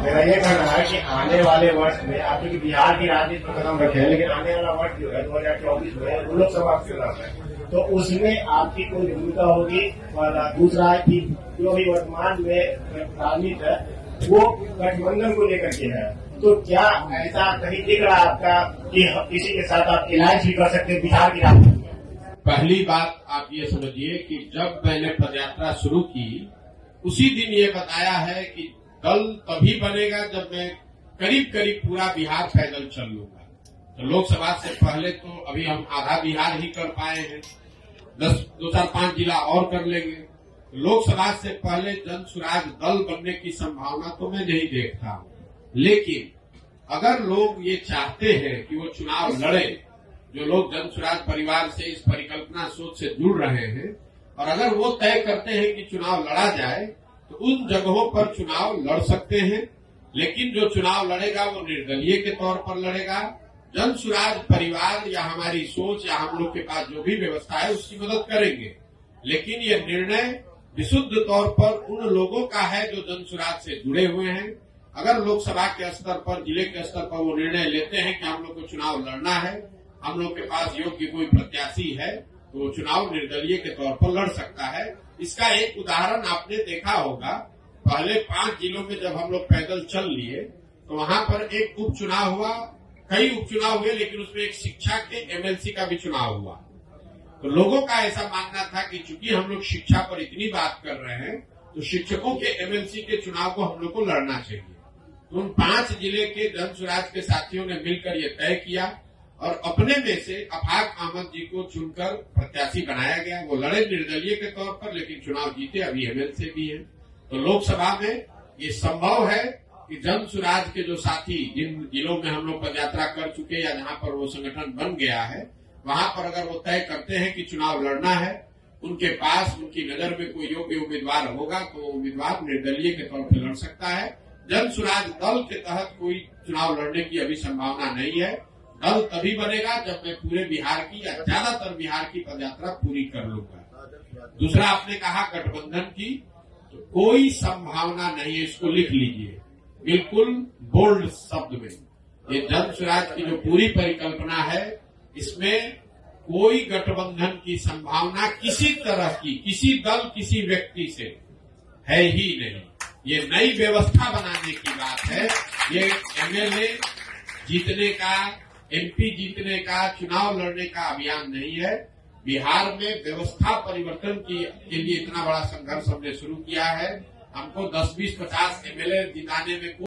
मेरा ये कहना है कि आने वाले वर्ष में आप क्योंकि बिहार की राजनीति पर कदम रखे हैं, लेकिन आने वाला वर्ष जो है 2024 में वो लोकसभा चुनाव है, तो उसमें आपकी कोई भूमिका होगी। और दूसरा है कि जो भी वर्तमान में राजनीति है वो गठबंधन को लेकर के है, तो क्या ऐसा कहीं दिख रहा है आपका कि किसी के साथ आप इलाज भी कर सकते हैं बिहार की राजनीति में? पहली बात आप ये समझिए कि जब मैंने पदयात्रा शुरू की उसी दिन ये बताया है कि दल तभी बनेगा जब मैं करीब करीब पूरा बिहार पैदल चल लूंगा। तो लोकसभा से पहले तो अभी हम आधा बिहार ही कर पाए हैं, 2-4-5 जिला और कर लेंगे। लोकसभा से पहले जन स्वराज दल बनने की संभावना तो मैं नहीं देखता हूं, लेकिन अगर लोग ये चाहते हैं कि वो चुनाव लड़े, जो लोग जन स्वराज परिवार से इस परिकल्पना सोच से जुड़ रहे हैं, और अगर वो तय करते हैं कि चुनाव लड़ा जाए तो उन जगहों पर चुनाव लड़ सकते हैं। लेकिन जो चुनाव लड़ेगा वो निर्दलीय के तौर पर लड़ेगा। जन स्वराज परिवार या हमारी सोच या हम लोग के पास जो भी व्यवस्था है उसकी मदद करेंगे, लेकिन ये निर्णय विशुद्ध तौर पर उन लोगों का है जो जन स्वराज से जुड़े हुए हैं। अगर लोकसभा के स्तर पर, जिले के स्तर पर वो निर्णय लेते हैं कि हम लोग को चुनाव लड़ना है, हम लोग के पास योग्य कोई प्रत्याशी है, तो वो चुनाव निर्दलीय के तौर पर लड़ सकता है। इसका एक उदाहरण आपने देखा होगा, पहले 5 जिलों में जब हम लोग पैदल चल लिए तो वहां पर एक उपचुनाव हुआ, कई उपचुनाव हुए, लेकिन उसमें एक शिक्षा के एमएलसी का भी चुनाव हुआ। तो लोगों का ऐसा मानना था कि चूंकि हम लोग शिक्षा पर इतनी बात कर रहे हैं तो शिक्षकों के एमएलसी के चुनाव को हम लोग को लड़ना चाहिए। तो उन 5 जिले के जन स्वराज के साथियों ने मिलकर ये तय किया और अपने में से अफाक अहमद जी को चुनकर प्रत्याशी बनाया गया। वो लड़े निर्दलीय के तौर पर, लेकिन चुनाव जीते, अभी एमएलसी भी है। तो लोकसभा में ये संभव है कि जन स्वराज के जो साथी जिन जिलों में हम लोग पदयात्रा कर चुके या जहां पर वो संगठन बन गया है, वहां पर अगर वो तय करते हैं कि चुनाव लड़ना है, उनके पास उनकी नजर में कोई योग्य उम्मीदवार होगा तो उम्मीदवार निर्दलीय के तौर पर लड़ सकता है। जन स्वराज दल के तहत कोई चुनाव लड़ने की अभी संभावना नहीं है। दल तभी बनेगा जब मैं पूरे बिहार की या ज्यादातर बिहार की पदयात्रा पूरी कर लूंगा। दूसरा आपने कहा गठबंधन की, तो कोई संभावना नहीं है, इसको लिख लीजिए बिल्कुल बोल्ड शब्द में। ये जन स्वराज की जो पूरी परिकल्पना है, इसमें कोई गठबंधन की संभावना किसी तरह की, किसी दल किसी व्यक्ति से है ही नहीं। ये नई व्यवस्था बनाने की बात है। ये एमएलए जीतने का, एमपी जीतने का, चुनाव लड़ने का अभियान नहीं है। बिहार में व्यवस्था परिवर्तन के लिए इतना बड़ा संघर्ष हमने शुरू किया है। हमको 10, 20, 50 एमएलए जिताने में